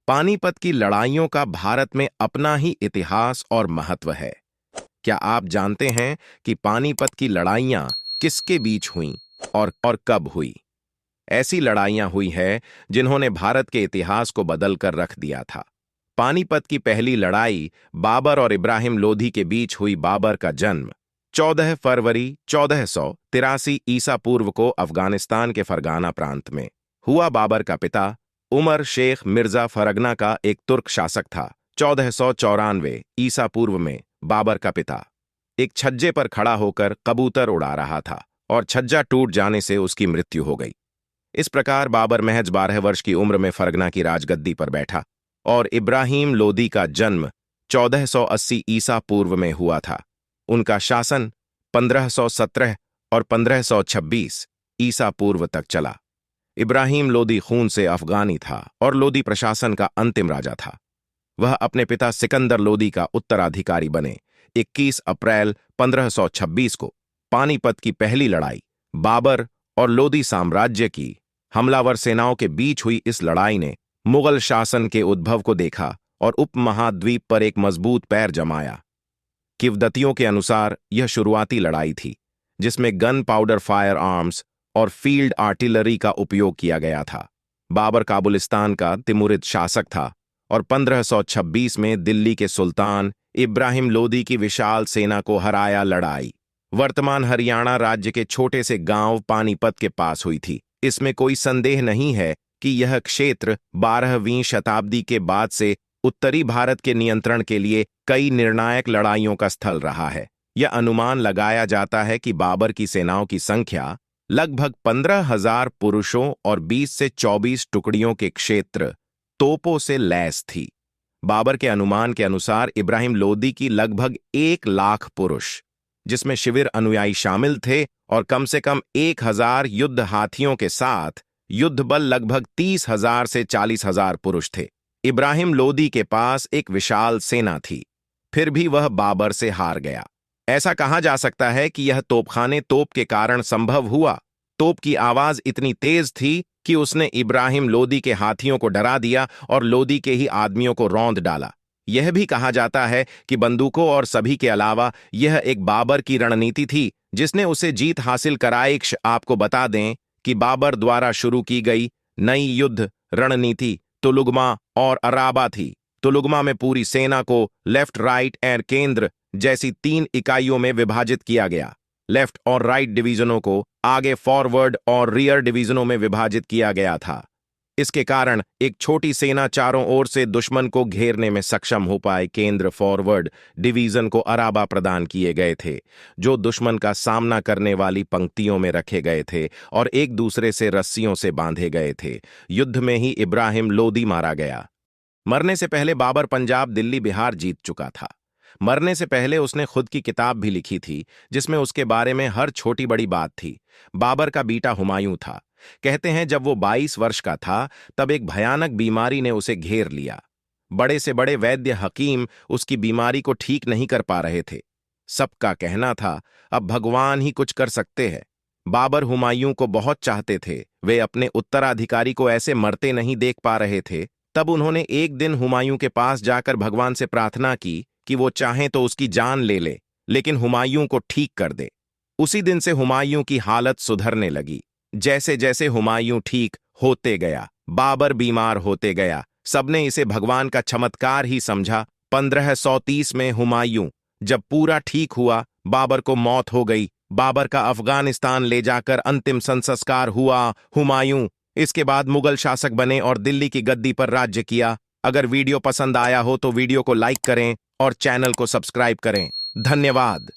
पानीपत की लड़ाइयों का भारत में अपना ही इतिहास और महत्व है। क्या आप जानते हैं कि पानीपत की लड़ाइयां किसके बीच हुईं और कब हुई? ऐसी लड़ाइयां हुई है जिन्होंने भारत के इतिहास को बदल कर रख दिया था। पानीपत की पहली लड़ाई बाबर और इब्राहिम लोधी के बीच हुई। बाबर का जन्म 14 फरवरी 1483 ईसा पूर्व को अफगानिस्तान के फरगाना प्रांत में हुआ। बाबर का पिता उमर शेख मिर्जा फरगना का एक तुर्क शासक था। 1494 ईसा पूर्व में बाबर का पिता एक छज्जे पर खड़ा होकर कबूतर उड़ा रहा था और छज्जा टूट जाने से उसकी मृत्यु हो गई। इस प्रकार बाबर महज 12 वर्ष की उम्र में फरगना की राजगद्दी पर बैठा और इब्राहिम लोदी का जन्म 1480 ईसा पूर्व में हुआ था। उनका शासन 1517 और 1526 ईसा पूर्व तक चला। इब्राहिम लोदी खून से अफगानी था और लोदी प्रशासन का अंतिम राजा था। वह अपने पिता सिकंदर लोदी का उत्तराधिकारी बने। 21 अप्रैल 1526 को पानीपत की पहली लड़ाई बाबर और लोदी साम्राज्य की हमलावर सेनाओं के बीच हुई। इस लड़ाई ने मुगल शासन के उद्भव को देखा और उपमहाद्वीप पर एक मजबूत पैर जमाया। किवदतियों के अनुसार यह शुरुआती लड़ाई थी जिसमें गन पाउडर फायर आर्म्स और फील्ड आर्टिलरी का उपयोग किया गया था। बाबर काबुलिस्तान का तिमुरिद शासक था और 1526 में दिल्ली के सुल्तान इब्राहिम लोदी की विशाल सेना को हराया। लड़ाई वर्तमान हरियाणा राज्य के छोटे से गांव पानीपत के पास हुई थी। इसमें कोई संदेह नहीं है कि यह क्षेत्र 12वीं शताब्दी के बाद से उत्तरी भारत के नियंत्रण के लिए कई निर्णायक लड़ाइयों का स्थल रहा है। यह अनुमान लगाया जाता है कि बाबर की सेनाओं की संख्या लगभग 15,000 पुरुषों और 20 से 24 टुकड़ियों के क्षेत्र तोपों से लैस थी। बाबर के अनुमान के अनुसार इब्राहिम लोदी की लगभग 1 लाख पुरुष, जिसमें शिविर अनुयायी शामिल थे, और कम से कम 1,000 युद्ध हाथियों के साथ युद्ध बल लगभग 30,000 से 40,000 पुरुष थे। इब्राहिम लोदी के पास एक विशाल सेना थी, फिर भी वह बाबर से हार गया। ऐसा कहा जा सकता है कि यह तोपखाने तोप के कारण संभव हुआ। तोप की आवाज इतनी तेज थी कि उसने इब्राहिम लोदी के हाथियों को डरा दिया और लोदी के ही आदमियों को रौंद डाला। यह भी कहा जाता है कि बंदूकों और सभी के अलावा यह एक बाबर की रणनीति थी जिसने उसे जीत हासिल कराई। आपको बता दें कि बाबर द्वारा शुरू की गई नई युद्ध रणनीति तुलुगमा और अराबा थी। तुलुगमा में पूरी सेना को लेफ्ट, राइट और केंद्र जैसी 3 इकाइयों में विभाजित किया गया। लेफ्ट और राइट डिवीजनों को आगे फॉरवर्ड और रियर डिवीजनों में विभाजित किया गया था। इसके कारण एक छोटी सेना चारों ओर से दुश्मन को घेरने में सक्षम हो पाए। केंद्र फॉरवर्ड डिवीजन को अराबा प्रदान किए गए थे, जो दुश्मन का सामना करने वाली पंक्तियों में रखे गए थे और एक दूसरे से रस्सियों से बांधे गए थे। युद्ध में ही इब्राहिम लोदी मारा गया। मरने से पहले बाबर पंजाब, दिल्ली, बिहार जीत चुका था। मरने से पहले उसने खुद की किताब भी लिखी थी जिसमें उसके बारे में हर छोटी बड़ी बात थी। बाबर का बेटा हुमायूं था। कहते हैं जब वो 22 वर्ष का था तब एक भयानक बीमारी ने उसे घेर लिया। बड़े से बड़े वैद्य हकीम उसकी बीमारी को ठीक नहीं कर पा रहे थे। सबका कहना था अब भगवान ही कुछ कर सकते हैं। बाबर हुमायूं को बहुत चाहते थे। वे अपने उत्तराधिकारी को ऐसे मरते नहीं देख पा रहे थे। तब उन्होंने एक दिन हुमायूं के पास जाकर भगवान से प्रार्थना की कि वो चाहें तो उसकी जान ले ले, लेकिन हुमायूं को ठीक कर दे। उसी दिन से हुमायूं की हालत सुधरने लगी। जैसे जैसे हुमायूं ठीक होते गया, बाबर बीमार होते गया। सबने इसे भगवान का चमत्कार ही समझा। 1530 में हुमायूं जब पूरा ठीक हुआ, बाबर को मौत हो गई। बाबर का अफगानिस्तान ले जाकर अंतिम संस्कार हुआ। हुमायूं इसके बाद मुगल शासक बने और दिल्ली की गद्दी पर राज्य किया। अगर वीडियो पसंद आया हो तो वीडियो को लाइक करें और चैनल को सब्सक्राइब करें। धन्यवाद।